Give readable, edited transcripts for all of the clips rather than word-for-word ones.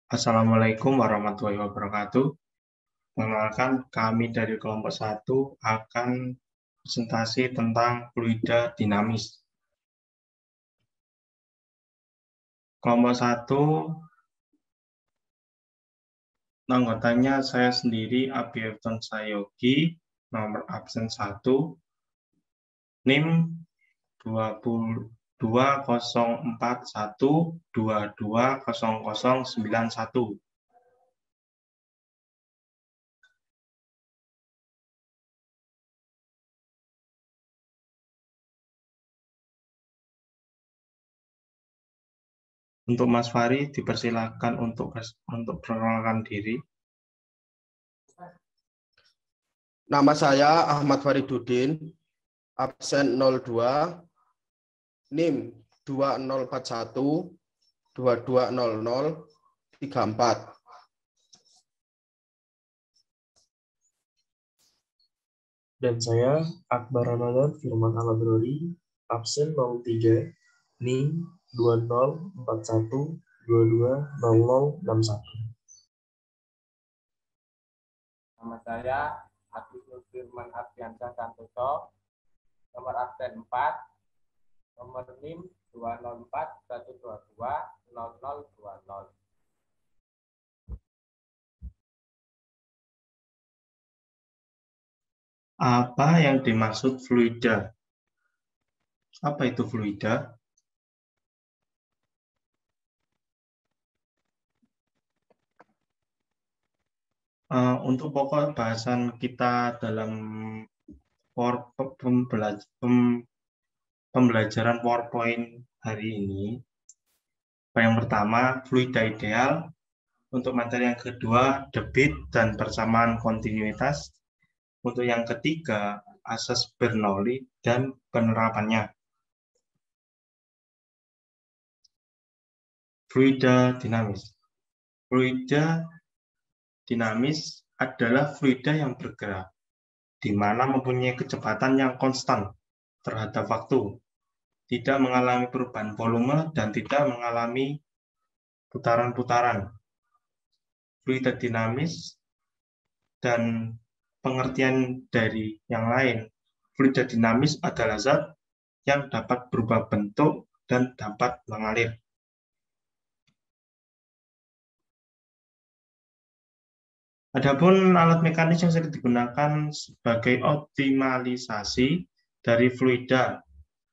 Assalamualaikum warahmatullahi wabarakatuh. Perkenalkan, kami dari kelompok 1 akan presentasi tentang fluida dinamis. Kelompok 1, anggotanya saya sendiri, Abi Efton Sayogi, nomor absen 1, NIM 2041220091. Untuk Mas Fari, dipersilakan untuk perkenalkan diri. Nama saya Ahmad Faridudin, absen 02, NIM 2041220034. Dan saya Akbar Ramadan Firman Alabrori, absen 03, NIM 2041220061. Nama saya Agus Nur Firman Ardiansyah Santoso, nomor absen 4, nomor NIM 2041220020. Apa yang dimaksud fluida? Apa itu fluida? Untuk pokok bahasan kita dalam pembelajaran PowerPoint hari ini, yang pertama, fluida ideal. Untuk materi yang kedua, debit dan persamaan kontinuitas. Untuk yang ketiga, asas Bernoulli dan penerapannya. Fluida dinamis. Fluida dinamis adalah fluida yang bergerak, di mana mempunyai kecepatan yang konstan terhadap waktu, tidak mengalami perubahan volume, dan tidak mengalami putaran-putaran. Fluida dinamis dan pengertian dari yang lain. Fluida dinamis adalah zat yang dapat berubah bentuk dan dapat mengalir. Adapun alat mekanis yang sering digunakan sebagai optimalisasi dari fluida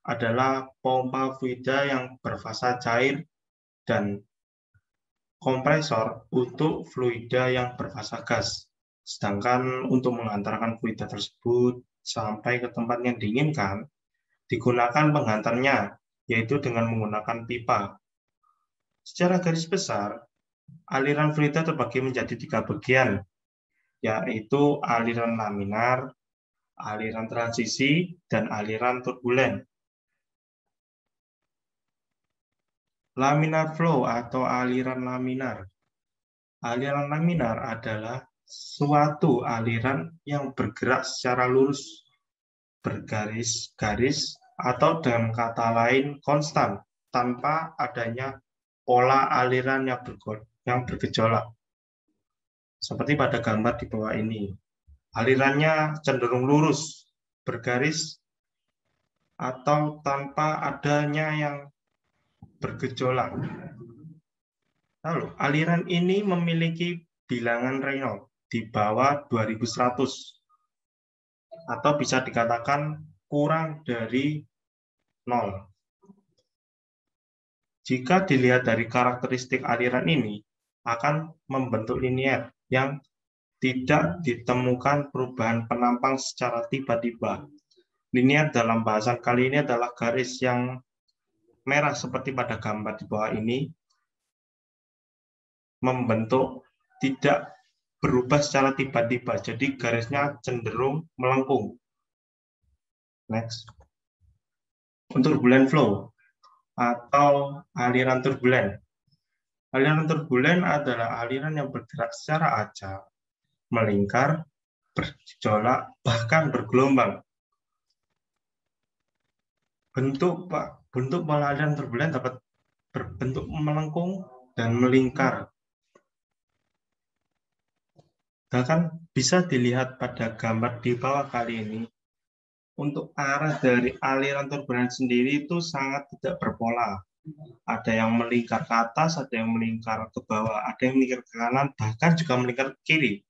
adalah pompa fluida yang berfasa cair dan kompresor untuk fluida yang berfasa gas. Sedangkan untuk mengantarkan fluida tersebut sampai ke tempat yang diinginkan, digunakan penghantarnya, yaitu dengan menggunakan pipa. Secara garis besar, aliran fluida terbagi menjadi 3 bagian, yaitu aliran laminar, aliran transisi, dan aliran turbulen. Laminar flow atau aliran laminar. Aliran laminar adalah suatu aliran yang bergerak secara lurus, bergaris-garis, atau dengan kata lain konstan, tanpa adanya pola aliran yang bergejolak. Seperti pada gambar di bawah ini. Alirannya cenderung lurus, bergaris, atau tanpa adanya yang bergejolak. Lalu, aliran ini memiliki bilangan Reynolds di bawah 2100, atau bisa dikatakan kurang dari 0. Jika dilihat dari karakteristik aliran ini, akan membentuk linier yang tidak ditemukan perubahan penampang secara tiba-tiba. Linier dalam bahasan kali ini adalah garis yang merah seperti pada gambar di bawah ini, membentuk tidak berubah secara tiba-tiba, jadi garisnya cenderung melengkung. Next. Untuk turbulent flow atau aliran turbulen. Aliran turbulen adalah aliran yang bergerak secara acak, melingkar, bergejolak, bahkan bergelombang. Bentuk pola aliran turbulen dapat berbentuk melengkung dan melingkar. Bahkan bisa dilihat pada gambar di bawah kali ini, untuk arah dari aliran turbulen sendiri itu sangat tidak berpola. Ada yang melingkar ke atas, ada yang melingkar ke bawah, ada yang melingkar ke kanan, bahkan juga melingkar ke kiri.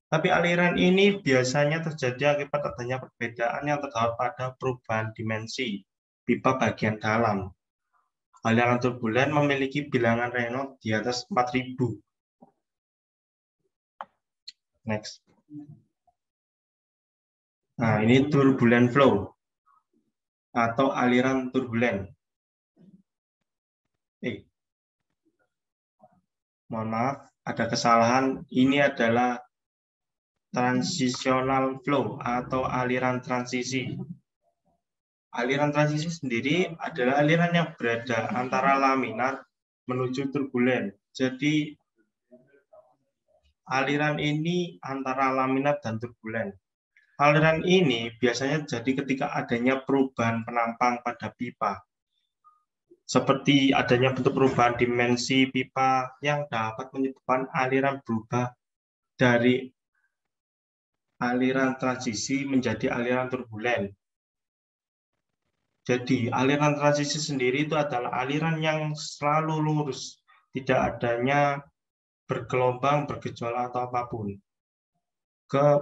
Tapi aliran ini biasanya terjadi akibat adanya perbedaan yang terdapat pada perubahan dimensi pipa bagian dalam. Aliran turbulen memiliki bilangan Reynolds di atas 4000. Next. Nah, ini turbulent flow atau aliran turbulen. Mohon maaf, ada kesalahan. Ini adalah transitional flow atau aliran transisi. Aliran transisi sendiri adalah aliran yang berada antara laminar menuju turbulen. Jadi, aliran ini antara laminar dan turbulen. Aliran ini biasanya terjadi ketika adanya perubahan penampang pada pipa. Seperti adanya bentuk perubahan dimensi pipa yang dapat menyebabkan aliran berubah dari aliran transisi menjadi aliran turbulen. Jadi, aliran transisi sendiri itu adalah aliran yang selalu lurus, tidak adanya bergelombang, bergejolak, atau apapun.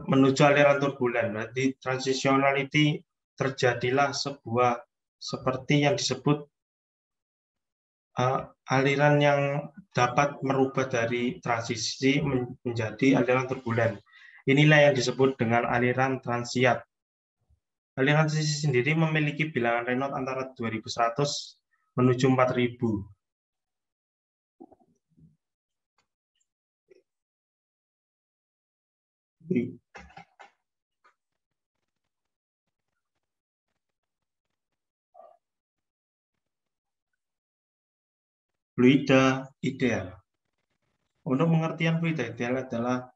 Menuju aliran turbulen, berarti transitionality terjadilah sebuah seperti yang disebut aliran yang dapat merubah dari transisi menjadi aliran turbulen. Inilah yang disebut dengan aliran transient. Aliran transisi sendiri memiliki bilangan Reynolds antara 2100 menuju 4000. Fluida ideal. Untuk pengertian fluida ideal adalah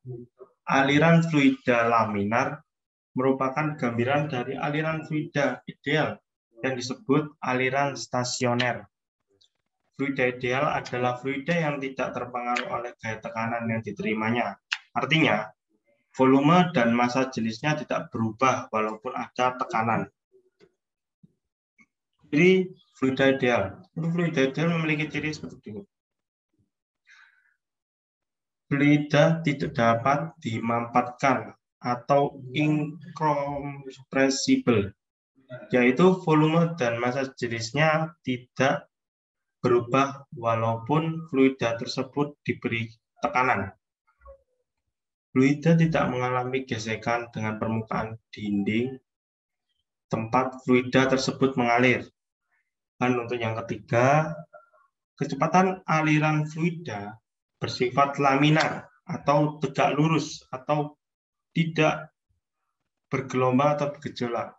aliran fluida laminar merupakan gambaran dari aliran fluida ideal yang disebut aliran stasioner. Fluida ideal adalah fluida yang tidak terpengaruh oleh gaya tekanan yang diterimanya. Artinya, volume dan massa jenisnya tidak berubah walaupun ada tekanan. Jadi, fluida ideal. Fluida ideal memiliki ciri seperti ini. Fluida tidak dapat dimampatkan atau incompressible, yaitu volume dan massa jenisnya tidak berubah walaupun fluida tersebut diberi tekanan. Fluida tidak mengalami gesekan dengan permukaan dinding tempat fluida tersebut mengalir. Dan untuk yang ketiga, kecepatan aliran fluida bersifat laminar atau tegak lurus atau tidak bergelombang atau bergejolak.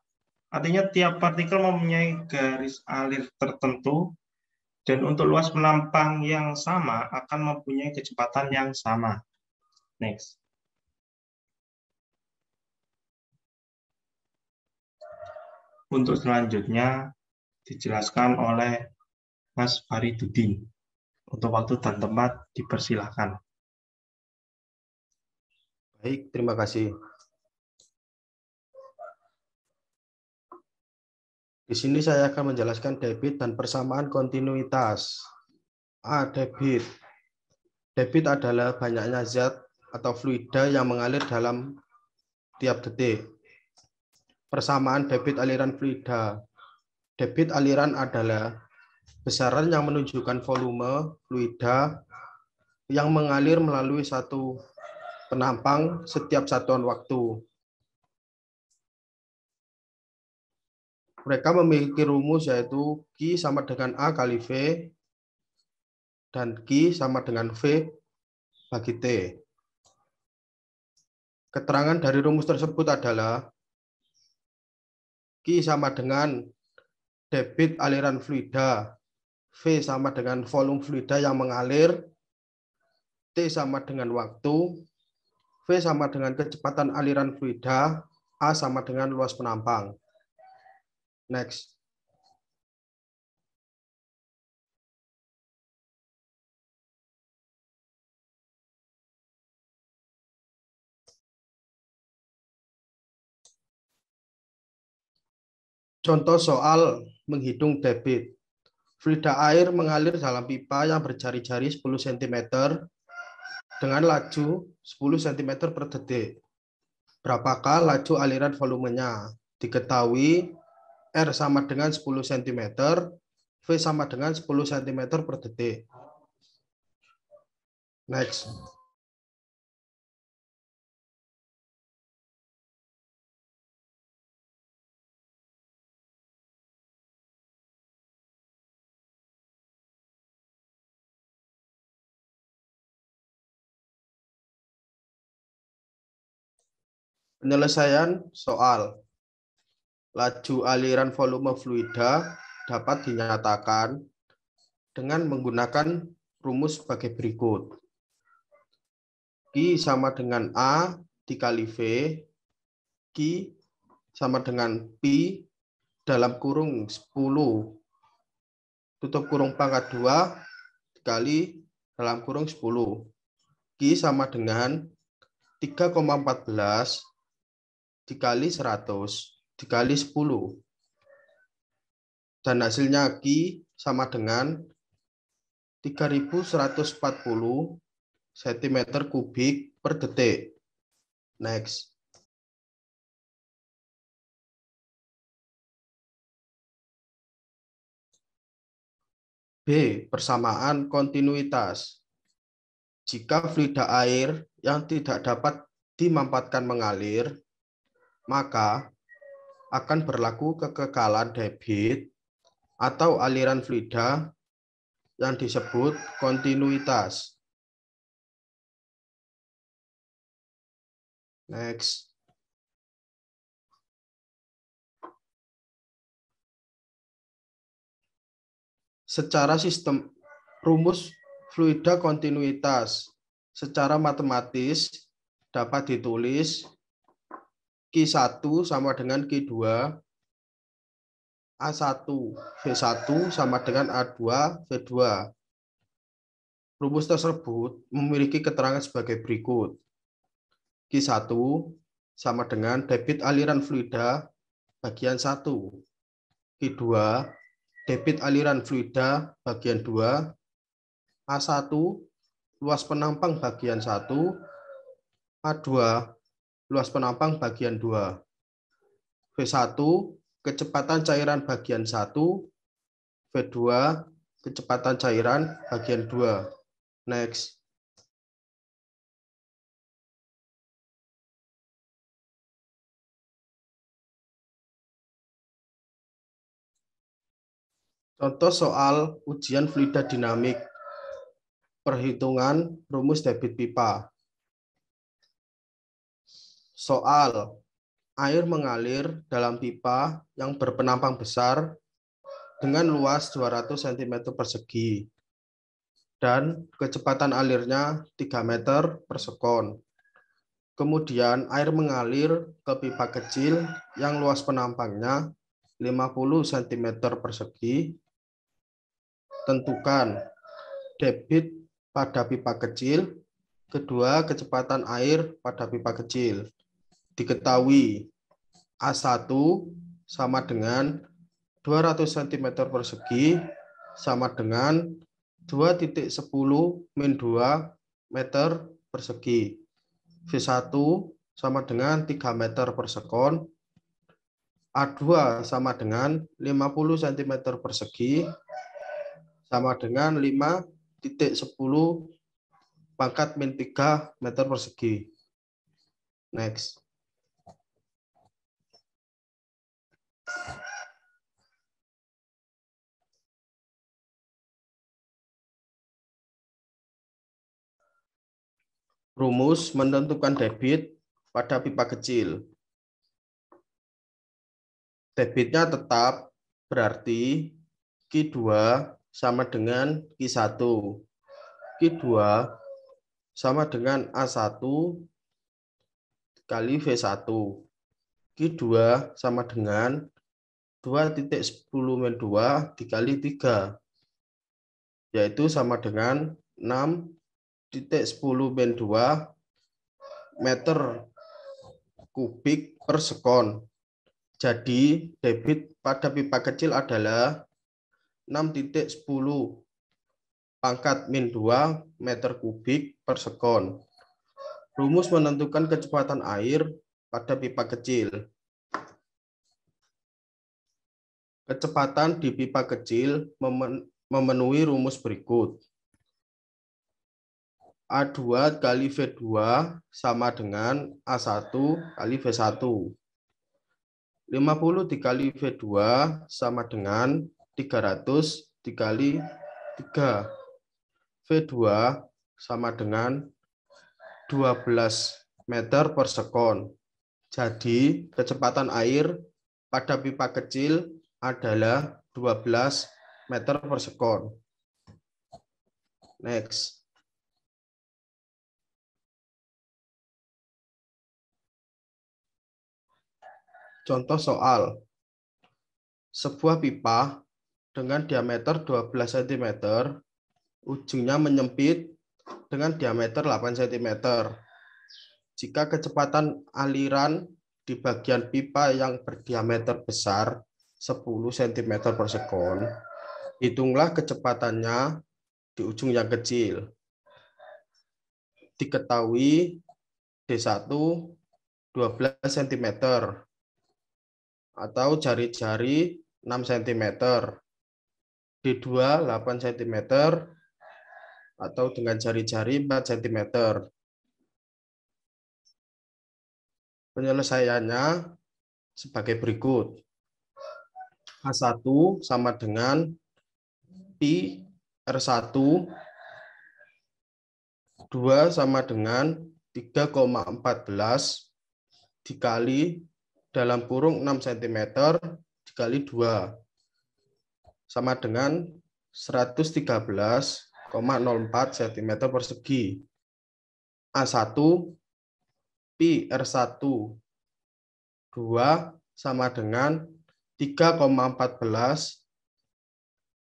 Artinya tiap partikel mempunyai garis alir tertentu dan untuk luas penampang yang sama akan mempunyai kecepatan yang sama. Next. Untuk selanjutnya dijelaskan oleh Mas Faridudin. Untuk waktu dan tempat dipersilahkan. Baik, terima kasih. Di sini saya akan menjelaskan debit dan persamaan kontinuitas. Debit. Debit adalah banyaknya zat atau fluida yang mengalir dalam tiap detik. Persamaan debit aliran fluida. Debit aliran adalah besaran yang menunjukkan volume fluida yang mengalir melalui satu penampang setiap satuan waktu. Mereka memiliki rumus yaitu Q sama dengan A kali V dan Q sama dengan V bagi T. Keterangan dari rumus tersebut adalah Q sama dengan debit aliran fluida, V sama dengan volume fluida yang mengalir, T sama dengan waktu, V sama dengan kecepatan aliran fluida, A sama dengan luas penampang. Next. Contoh soal menghitung debit. Fluida air mengalir dalam pipa yang berjari-jari 10 cm dengan laju 10 cm per detik. Berapakah laju aliran volumenya? Diketahui R sama dengan 10 cm, V sama dengan 10 cm per detik. Next. Penyelesaian soal. Laju aliran volume fluida dapat dinyatakan dengan menggunakan rumus sebagai berikut. Q sama dengan A dikali V, Q sama dengan Pi dalam kurung 10 tutup kurung pangkat 2 dikali dalam kurung 10. Q sama dengan 3,14 dikali 100 dikali 10. Dan hasilnya Q sama dengan 3140 cm kubik per detik. Next. B. Persamaan kontinuitas. Jika fluida air yang tidak dapat dimanfaatkan mengalir, maka akan berlaku kekekalan debit atau aliran fluida yang disebut kontinuitas. Next. Secara sistem rumus fluida kontinuitas secara matematis dapat ditulis Q1 sama dengan Q2, A1 V1 sama dengan A2 V2. Rumus tersebut memiliki keterangan sebagai berikut. Q1 sama dengan debit aliran fluida bagian 1. Q2 debit aliran fluida bagian 2. A1 luas penampang bagian 1. A2 luas penampang bagian 2. V1 kecepatan cairan bagian 1. V2 kecepatan cairan bagian 2. Next. Contoh soal ujian fluida dinamik. Perhitungan rumus debit pipa. Soal. Air mengalir dalam pipa yang berpenampang besar dengan luas 200 cm persegi dan kecepatan alirnya 3 meter per sekon. Kemudian air mengalir ke pipa kecil yang luas penampangnya 50 cm persegi. Tentukan debit pada pipa kecil, kedua kecepatan air pada pipa kecil. Diketahui A1 sama dengan 200 cm persegi sama dengan 2.10 min 2 meter persegi. V1 sama dengan 3 meter per sekon. A2 sama dengan 50 cm persegi sama dengan 5.10 pangkat min 3 meter persegi. Next. Rumus menentukan debit pada pipa kecil. Debitnya tetap berarti Q2 sama dengan Q1. Q2 sama dengan A1 kali V1. Q2 sama dengan 2.10-2 dikali 3, yaitu sama dengan 6.10-2 meter kubik per sekon. Jadi, debit pada pipa kecil adalah 6.10 pangkat min 2 meter kubik per sekon. Rumus menentukan kecepatan air pada pipa kecil. Kecepatan di pipa kecil memenuhi rumus berikut. A2 kali V2 sama dengan A1 kali V1. 50 dikali V2 sama dengan 300 dikali 3. V2 sama dengan 12 meter per sekon. Jadi, kecepatan air pada pipa kecil adalah 12 meter per sekon. Next. Contoh soal. Sebuah pipa dengan diameter 12 cm, ujungnya menyempit dengan diameter 8 cm. Jika kecepatan aliran di bagian pipa yang berdiameter besar 10 cm per sekon, hitunglah kecepatannya di ujung yang kecil. Diketahui D1 12 cm atau jari-jari 6 cm, D2 8 cm atau dengan jari-jari 4 cm. Penyelesaiannya sebagai berikut. A1 sama dengan pi R1, 2 sama dengan 3,14 dikali dalam kurung 6 cm dikali 2 sama dengan 113,04 cm persegi. A1 pi R1 2 sama dengan 3,14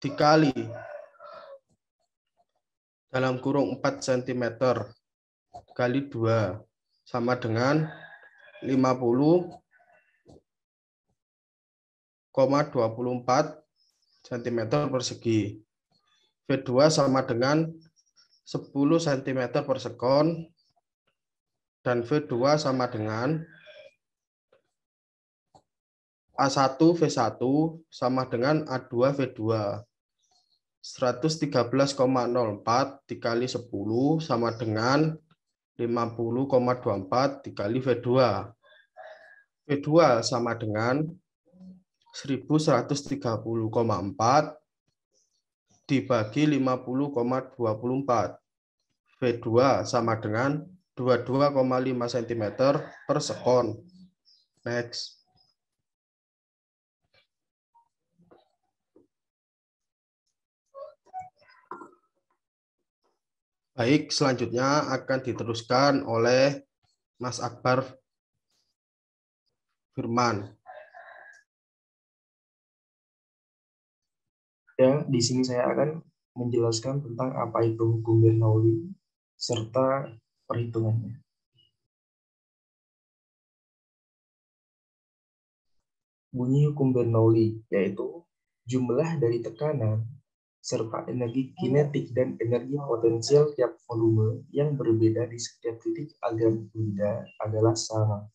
dikali dalam kurung 4 cm kali 2 sama dengan 50,24 cm persegi. V2 sama dengan 10 cm per sekon dan V2 sama dengan A1 V1 sama dengan A2 V2. 113,04 dikali 10 sama dengan 50,24 dikali V2. V2 sama dengan 1130,4 dibagi 50,24. V2 sama dengan 22,5 cm per sekon. Next. Baik, selanjutnya akan diteruskan oleh Mas Akbar Firman. Ya, di sini saya akan menjelaskan tentang apa itu hukum Bernoulli serta perhitungannya. Bunyi hukum Bernoulli yaitu jumlah dari tekanan serta energi kinetik dan energi potensial tiap volume yang berbeda di setiap titik aliran fluida adalah sama.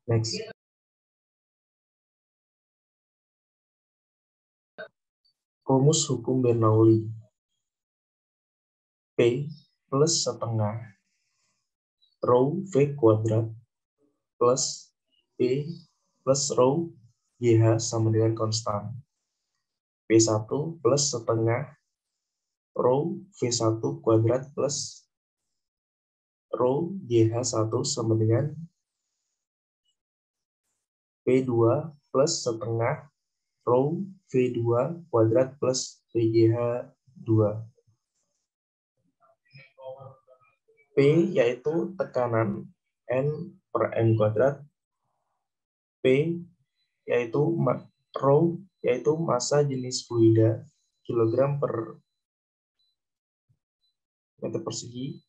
Next. Rumus hukum Bernoulli. P plus setengah rho V kuadrat plus P plus rho GH sama dengan konstan. P1 plus setengah rho V1 kuadrat plus rho GH1 sama dengan P2 plus setengah rho V2 kuadrat plus VGH2. P yaitu tekanan N per M kuadrat. P yaitu rho yaitu massa jenis fluida kilogram per meter persegi.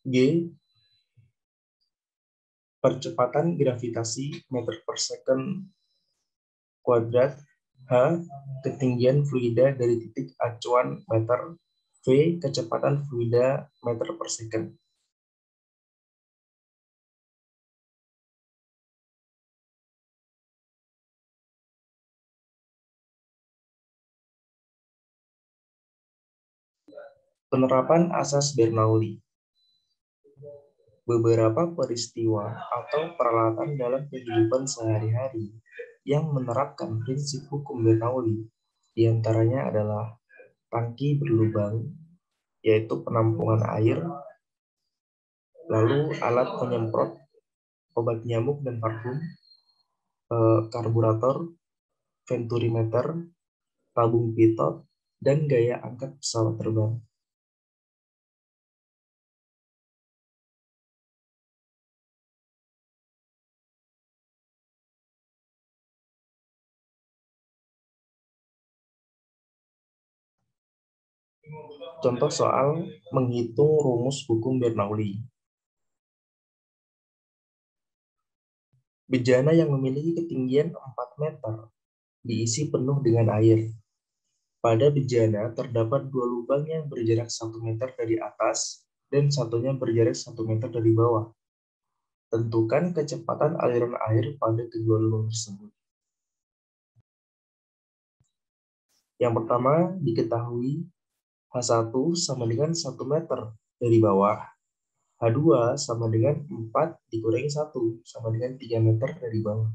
G percepatan gravitasi meter per second kuadrat. H ketinggian fluida dari titik acuan meter. V kecepatan fluida meter per second. Penerapan asas Bernoulli. Beberapa peristiwa atau peralatan dalam kehidupan sehari-hari yang menerapkan prinsip hukum Bernoulli, diantaranya adalah tangki berlubang, yaitu penampungan air, lalu alat penyemprot obat nyamuk dan parfum, karburator, venturimeter, tabung pitot, dan gaya angkat pesawat terbang. Contoh soal menghitung rumus hukum Bernoulli. Bejana yang memiliki ketinggian 4 meter diisi penuh dengan air. Pada bejana terdapat 2 lubang yang berjarak 1 meter dari atas dan satunya berjarak 1 meter dari bawah. Tentukan kecepatan aliran air pada kedua lubang tersebut. Yang pertama diketahui H1 sama dengan 1 meter dari bawah. H2 sama dengan 4 dikurangi 1 sama dengan 3 meter dari bawah.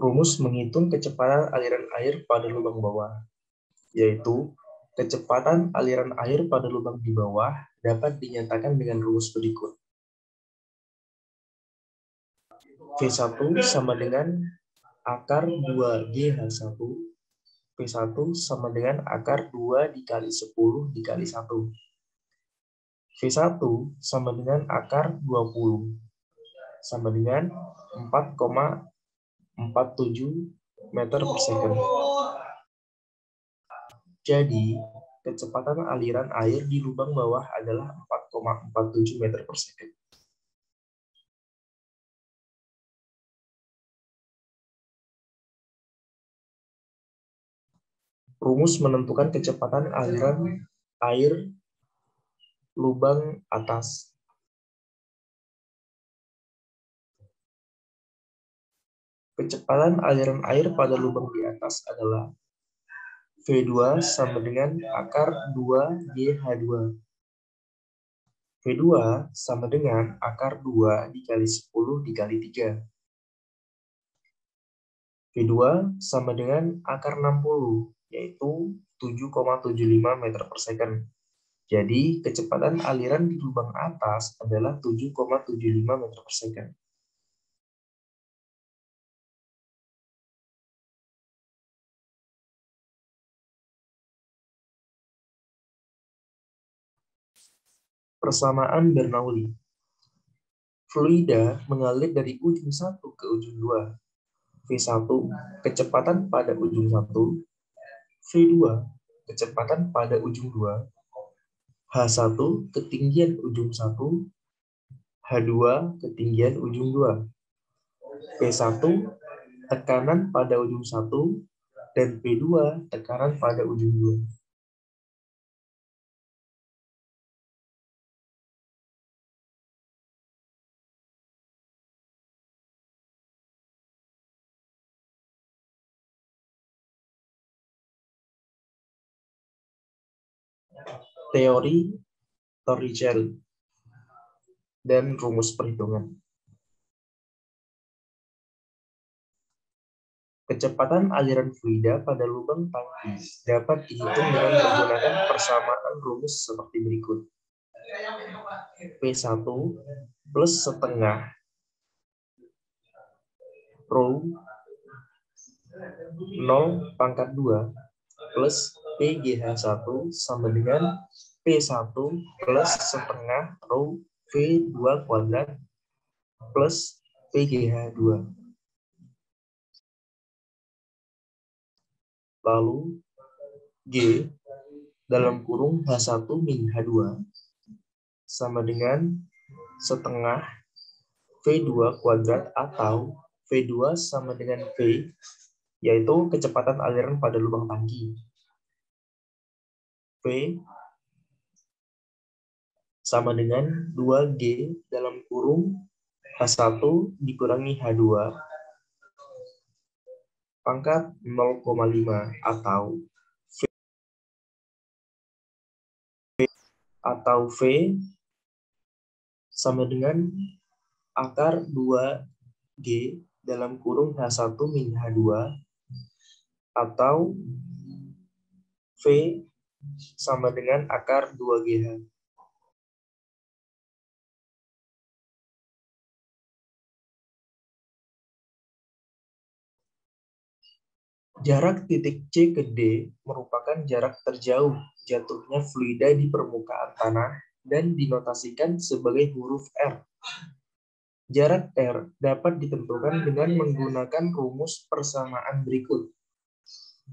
Rumus menghitung kecepatan aliran air pada lubang bawah, yaitu kecepatan aliran air pada lubang di bawah dapat dinyatakan dengan rumus berikut. V1 sama dengan akar 2GH1, V1 sama dengan akar 2 dikali 10 dikali 1. V1 sama dengan akar 20, sama dengan 4,47 meter per second. Jadi, kecepatan aliran air di lubang bawah adalah 4,47 meter per second. Rumus menentukan kecepatan aliran air lubang atas. Kecepatan aliran air pada lubang di atas adalah V2 sama dengan akar 2GH2. V2 sama dengan akar 2 dikali 10 dikali 3. V2 sama dengan akar 60, yaitu 7,75 meter per second. Jadi, kecepatan aliran di lubang atas adalah 7,75 meter per second. Persamaan Bernoulli. Fluida mengalir dari ujung 1 ke ujung 2. V1, kecepatan pada ujung 1. V2, kecepatan pada ujung 2. H1, ketinggian ujung 1. H2, ketinggian ujung 2. P1, tekanan pada ujung 1. Dan P2, tekanan pada ujung 2. teori Torricelli, dan rumus perhitungan. Kecepatan aliran fluida pada lubang tangki dapat dihitung dengan menggunakan persamaan rumus seperti berikut. P1 plus setengah rho 0 pangkat 2 plus PGH1 sama dengan P1 plus setengah rho V2 kuadrat plus PGH2. Lalu G dalam kurung H1 min H2 sama dengan setengah V2 kuadrat atau V2 sama dengan V, yaitu kecepatan aliran pada lubang tangki. V sama dengan 2G dalam kurung H1 dikurangi H2 pangkat 0,5 atau V sama dengan akar 2G dalam kurung H1 min H2 atau V sama dengan akar 2GH. Jarak titik C ke D merupakan jarak terjauh jatuhnya fluida di permukaan tanah dan dinotasikan sebagai huruf R. Jarak R dapat ditentukan dengan menggunakan rumus persamaan berikut.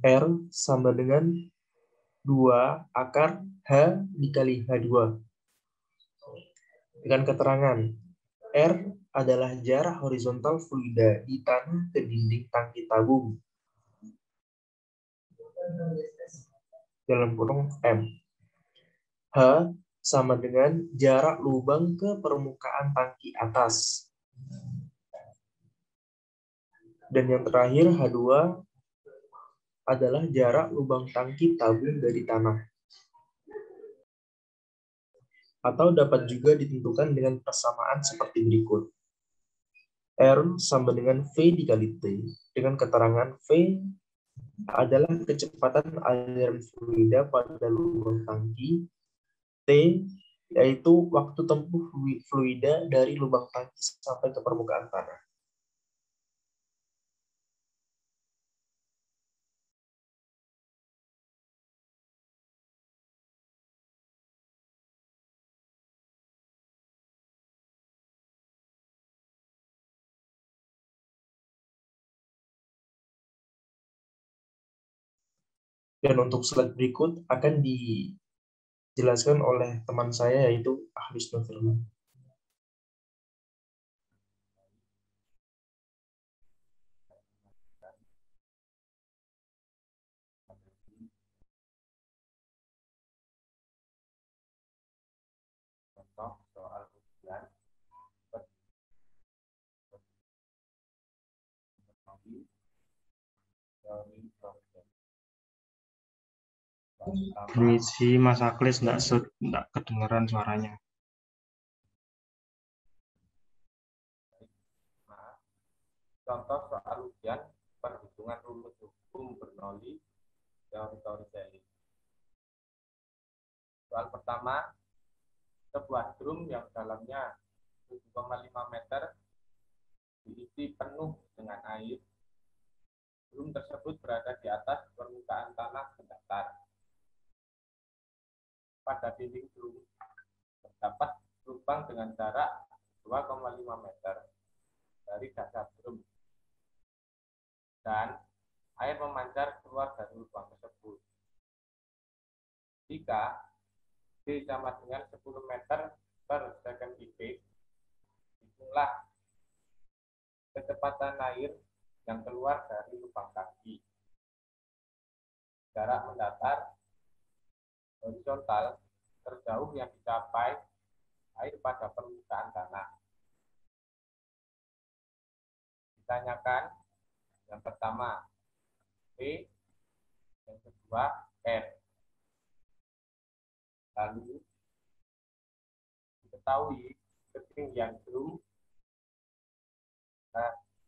R sama dengan 2 akar H dikali H2. Dengan keterangan, R adalah jarak horizontal fluida di tanah ke dinding tangki tabung. Dalam kurung M. H sama dengan jarak lubang ke permukaan tangki atas. Dan yang terakhir H2 adalah jarak lubang tangki tabung dari tanah. Atau dapat juga ditentukan dengan persamaan seperti berikut. R sama dengan V dikali T. Dengan keterangan V adalah kecepatan aliran fluida pada lubang tangki, T yaitu waktu tempuh fluida dari lubang tangki sampai ke permukaan tanah. Dan untuk slide berikut akan dijelaskan oleh teman saya yaitu Ahlis Nufirman. Contoh soal ujian Permisi Mas Aklis, enggak kedengeran suaranya. Contoh soal ujian perhitungan rumus hukum Bernoulli teori Torricelli. Soal pertama, sebuah drum yang dalamnya 7,5 meter diisi penuh dengan air. Drum tersebut berada di atas permukaan tanah mendatar. Pada dinding drum terdapat lubang dengan jarak 2,5 meter dari dasar drum. Dan air memancar keluar dari lubang tersebut. Jika D sama dengan 10 meter per second kubik, hitunglah kecepatan air yang keluar dari lubang tangki. Jarak mendatar horizontal terjauh yang dicapai air pada permukaan tanah. Ditanyakan yang pertama P, yang kedua R. Lalu diketahui ketinggian drum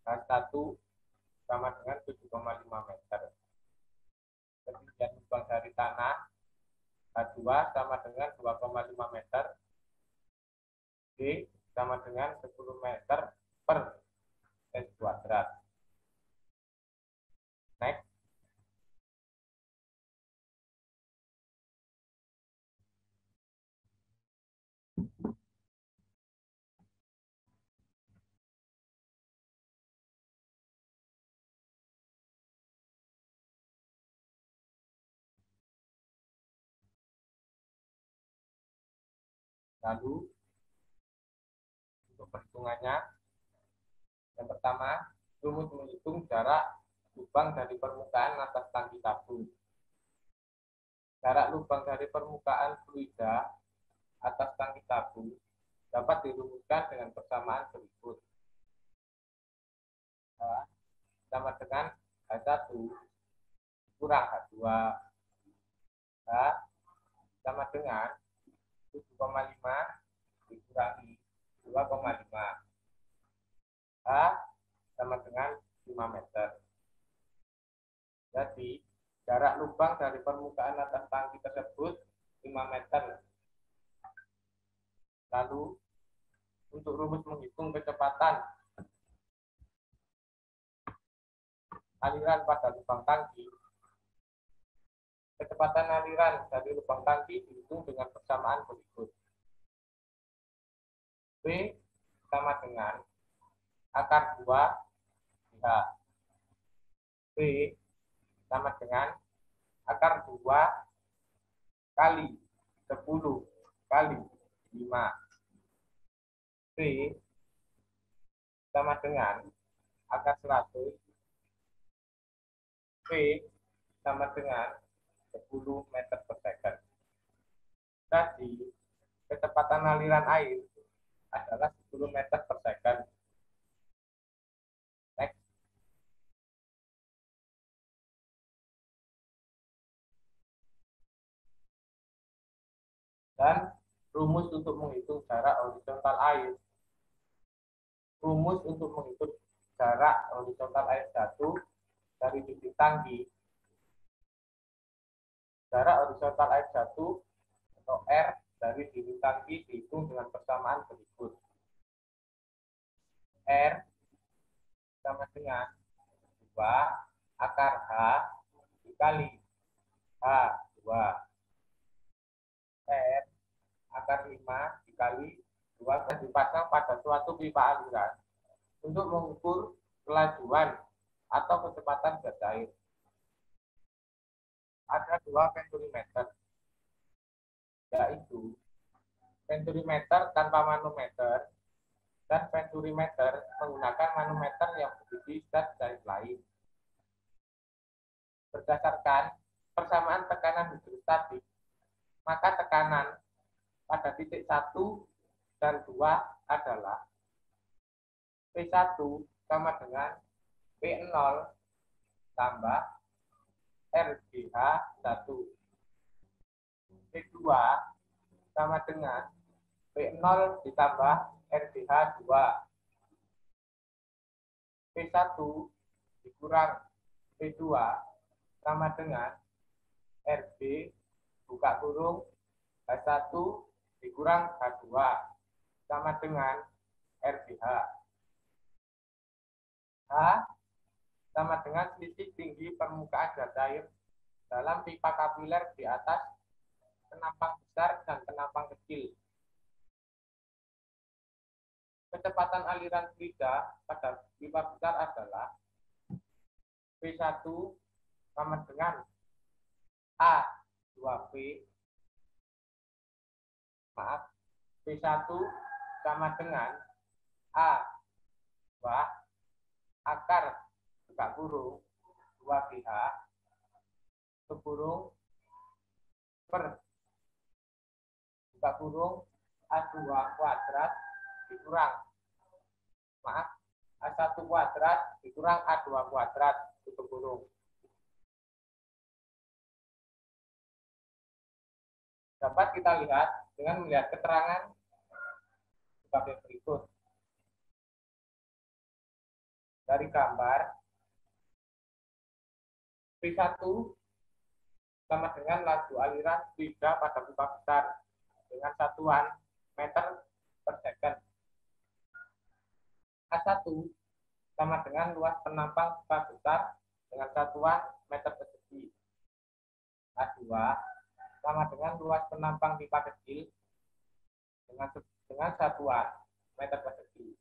H1 sama dengan 7,5 meter. Ketinggian lubang dari tanah H2 sama dengan 2,5 meter. D sama dengan 10 meter per S kuadrat. Next. Lalu untuk perhitungannya, yang pertama, rumus menghitung jarak lubang dari permukaan atas tangki tabung. Jarak lubang dari permukaan fluida atas tangki tabung dapat dirumuskan dengan persamaan berikut. H sama dengan H1 kurang H2. H sama dengan 7,5 dikurangi 2,5. H sama dengan 5 meter. Jadi, jarak lubang dari permukaan atas tangki tersebut 5 meter. Lalu, untuk rumus menghitung kecepatan aliran pada lubang tangki, kecepatan aliran dari lubang tangki dihitung dengan persamaan berikut. V sama dengan akar 2 H. V sama dengan akar 2 kali 10 kali 5. V sama dengan akar 100. V sama dengan 10 meter per second. Jadi, kecepatan aliran air adalah 10 meter per second. Next. Dan rumus untuk menghitung jarak horizontal air. Rumus untuk menghitung jarak horizontal air 1 dari titik tangki. Jarak horizontal air 1 atau R dari titik tangki dihitung dengan persamaan berikut. R sama dengan 2 akar H dikali H2. R akar 5 dikali 2 dan dipasang pada suatu pipa aliran untuk mengukur kelajuan atau kecepatan gas air. Ada 2 venturimeter, yaitu venturimeter tanpa manometer dan venturimeter menggunakan manometer yang berisi zat cair lain. Berdasarkan persamaan tekanan hidrostatik, maka tekanan pada titik 1 dan 2 adalah P1 sama dengan P0 tambah RGH1. P2 sama dengan P0 ditambah RGH2. P1 dikurang P2 sama dengan RG buka kurung H1 dikurang H2 sama dengan RGH. H sama dengan selisih tinggi permukaan gas air dalam pipa kapiler di atas penampang besar dan penampang kecil. Kecepatan aliran fluida pada pipa besar adalah P1 sama dengan A2P. P1 sama dengan A2 akar buka kurung 2PH kurung per buka kurung A2 kuadrat dikurang A1 kuadrat dikurang A2 kuadrat tutup kurung. Dapat kita lihat dengan melihat keterangan sebagai berikut. Dari gambar, P1 sama dengan laju aliran fluida pada pipa besar dengan satuan meter per second. A1 sama dengan luas penampang pipa besar dengan satuan meter persegi. A2 sama dengan luas penampang pipa kecil dengan satuan meter persegi.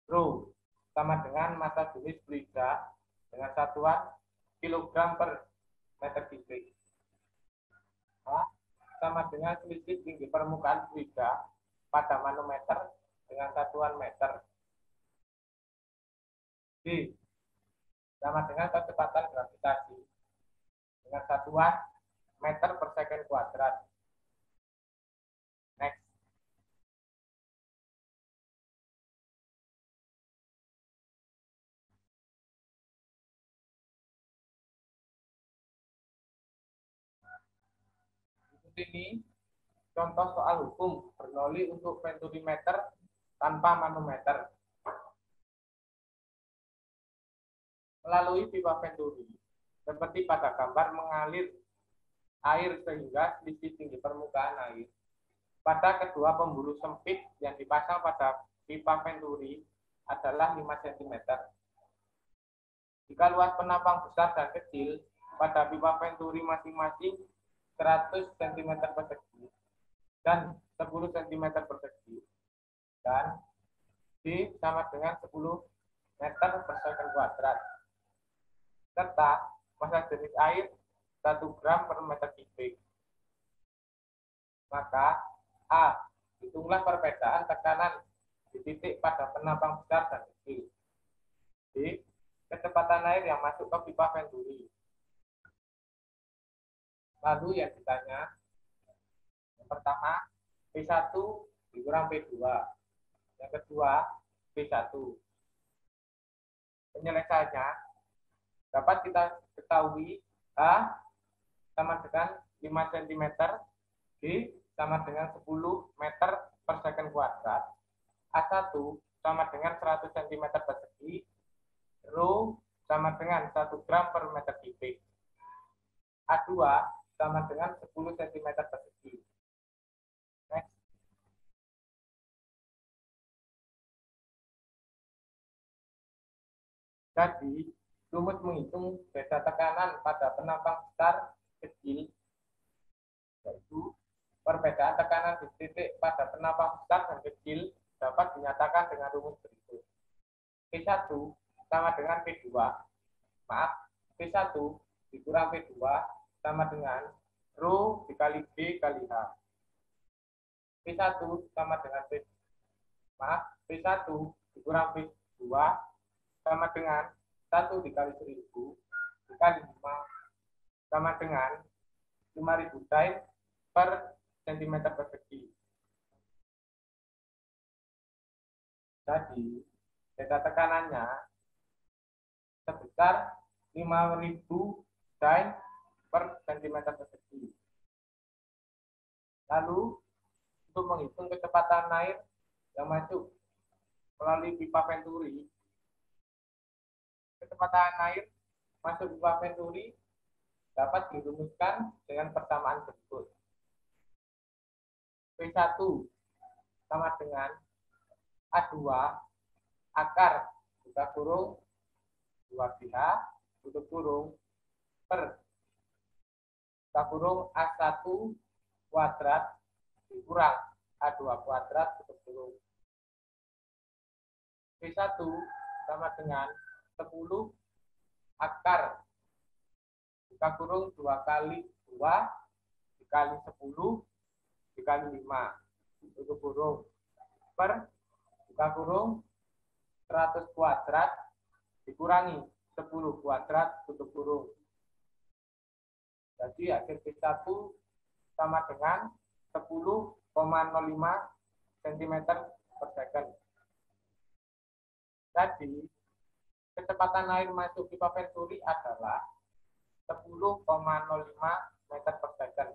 Rho sama dengan massa jenis fluida dengan satuan kilogram per meter kubik. A sama dengan selisih tinggi permukaan fluida pada manometer dengan satuan meter. D sama dengan kecepatan gravitasi dengan satuan meter per second kuadrat. Next. Ini contoh soal hukum Bernoulli untuk venturimeter tanpa manometer. Melalui pipa venturi, seperti pada gambar, mengalir air sehingga selisih tinggi permukaan air pada kedua pembuluh sempit yang dipasang pada pipa venturi adalah 5 cm. Jika luas penampang besar dan kecil pada pipa venturi masing-masing 100 cm persegi dan 10 cm persegi, dan D sama dengan 10 meter per second kuadrat, serta massa jenis air 1 gram per meter kubik. Maka A. Hitunglah perbedaan tekanan di titik pada penampang besar dan kecil. B. Kecepatan air yang masuk ke pipa venturi. Lalu yang ditanya, yang pertama, P1 dikurang P2. Yang kedua, P1. Penyelesaiannya dapat kita ketahui A sama dengan 5 cm, B sama dengan 10 meter per second kuadrat, A1 sama dengan 100 cm persegi, Rho sama dengan 1 gram per meter kubik, A2 sama dengan 10 cm persegi. Next. Jadi, rumus menghitung beda tekanan pada penampang besar kecil, yaitu perbedaan tekanan di titik pada penampang besar dan kecil dapat dinyatakan dengan rumus berikut. P1 sama dengan P2. Maaf, P1 dikurang P2 sama dengan Rho dikali B kali H. P1 sama dengan P1 dikurang P2 sama dengan 1 dikali 1000 dikali 5 sama dengan 5000 Joule per cm persegi. Jadi, beda tekanannya sebesar 5000 Joule per cm persegi. Lalu, untuk menghitung kecepatan air yang masuk melalui pipa venturi, kecepatan air masuk pipa venturi dapat dirumuskan dengan persamaan berikut. P1 sama dengan A2 akar buka kurung 2BH tutup kurung per buka kurung A1 kuadrat dikurang A2 kuadrat tutup kurung. P1 sama dengan 10 akar buka kurung 2 kali 2 dikali 10 dikali 5 tutup kurung per buka kurung 100 kuadrat dikurangi 10 kuadrat tutup kurung. Jadi hasil P1 sama dengan 10,05 cm per second. Jadi kecepatan air masuk pipa venturi adalah 10,05 meter per second.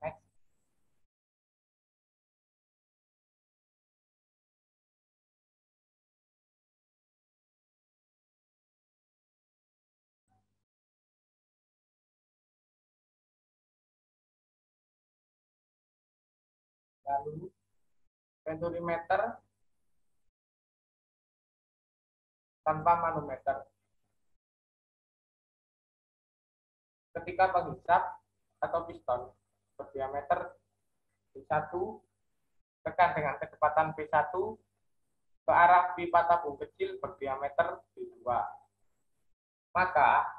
Next. Lalu venturimeter tanpa manometer. Ketika penghisap atau piston berdiameter V1 tekan dengan kecepatan V1 ke arah pipa tabung kecil berdiameter V2. Maka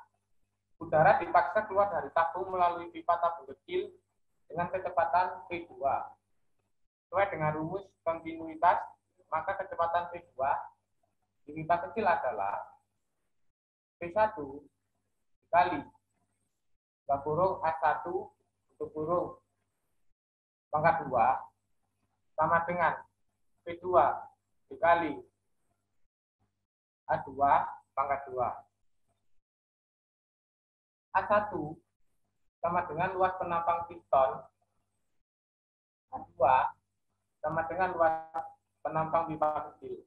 udara dipaksa keluar dari tabung melalui pipa tabung kecil dengan kecepatan V2. Sesuai dengan rumus kontinuitas, maka kecepatan V2 di pipa kecil adalah V1 dikali A1 pangkat 2 sama dengan V2 dikali A2 pangkat 2. A1 sama dengan luas penampang piston, A2 sama dengan luas penampang pipa kecil.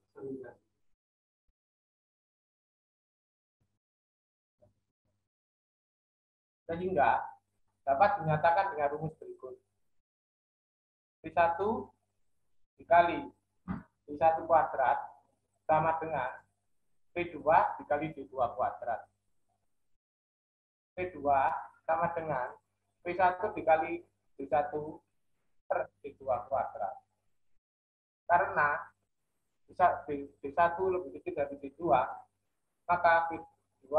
Sehingga dapat dinyatakan dengan rumus berikut. V1 dikali V1 kuadrat sama dengan V2 dikali V2 kuadrat. V2 sama dengan V1 dikali V1 per V2 kuadrat. Karena V1 lebih kecil dari V2, maka V2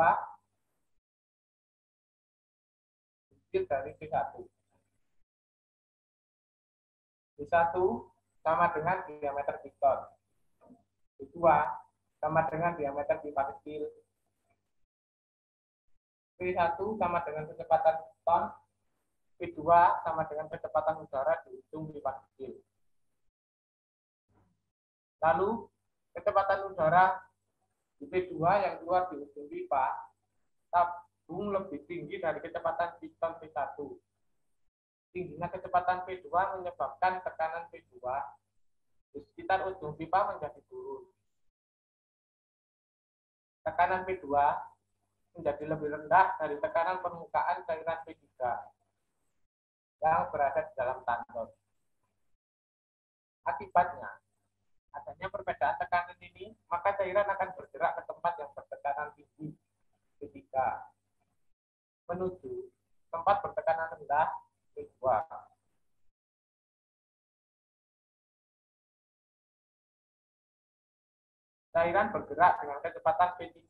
kecil dari V1. V1 sama dengan diameter piston. V2 sama dengan diameter pipa kecil. V1 sama dengan kecepatan piston. V2 sama dengan kecepatan udara di ujung pipa kecil. Lalu kecepatan udara di V2 yang keluar di ujung pipa tabung lebih tinggi dari kecepatan piston V1. Tingginya kecepatan V2 menyebabkan tekanan V2 di sekitar ujung pipa menjadi turun. Tekanan V2 menjadi lebih rendah dari tekanan permukaan cairan V3 yang berada di dalam tandon. Akibatnya, adanya perbedaan tekanan ini, maka cairan akan bergerak ke tempat yang bertekanan tinggi V3 menuju tempat bertekanan rendah V2. Cairan bergerak dengan kecepatan V3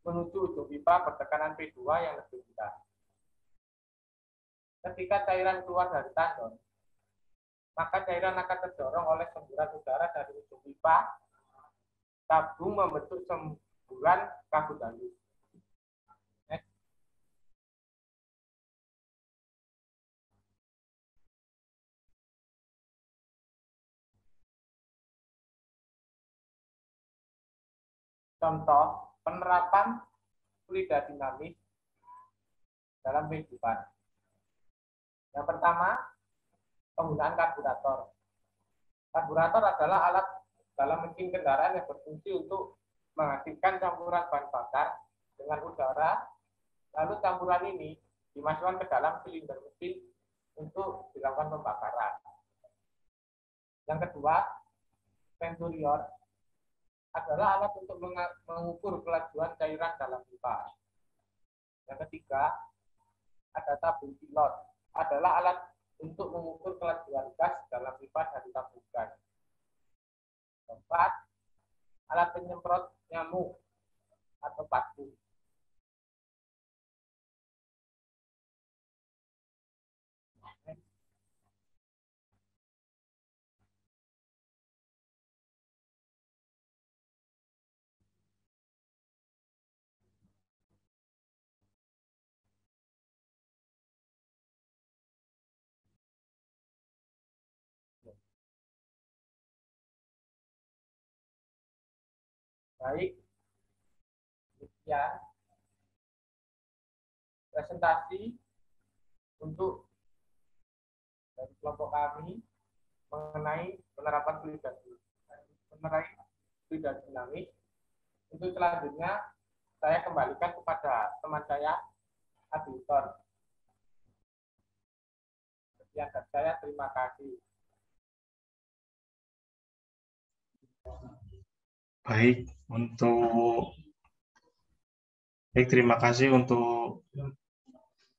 menuju ujung pipa bertekanan V2 yang lebih rendah. Ketika cairan keluar dari tandon, maka cairan akan terdorong oleh semburan udara dari ujung pipa tabung membentuk semburan kabut halus. Contoh penerapan fluida dinamis dalam kehidupan. Yang pertama, penggunaan karburator. Karburator adalah alat dalam mesin kendaraan yang berfungsi untuk menghasilkan campuran bahan bakar dengan udara, lalu campuran ini dimasukkan ke dalam silinder mesin untuk dilakukan pembakaran. Yang kedua, venturior adalah alat untuk mengukur kelajuan cairan dalam pipa. Yang ketiga, ada tabung pilot, adalah alat untuk mengukur kelajuan gas dalam pipa dari tabung gas. Keempat, alat penyemprot nyamuk atau paku. Baik, demikian presentasi untuk dari kelompok kami mengenai penerapan fluida dinamis. Untuk selanjutnya saya kembalikan kepada teman saya, Aditor. Sekian dari saya, terima kasih. Baik, terima kasih untuk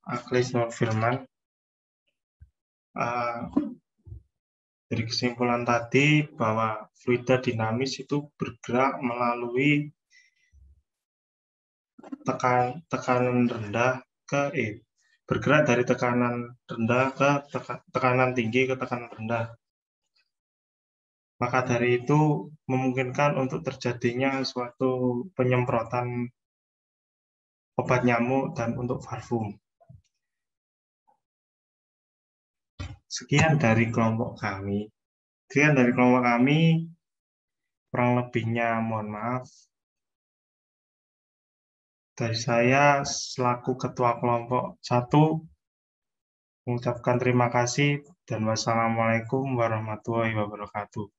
Aklis Nur Firman. Dari kesimpulan tadi bahwa fluida dinamis itu bergerak melalui tekanan rendah bergerak dari tekanan rendah ke tekanan tinggi ke tekanan rendah. Maka dari itu memungkinkan untuk terjadinya suatu penyemprotan obat nyamuk dan untuk parfum. Sekian dari kelompok kami. Kurang lebihnya mohon maaf. Dari saya selaku Ketua Kelompok 1 mengucapkan terima kasih dan wassalamualaikum warahmatullahi wabarakatuh.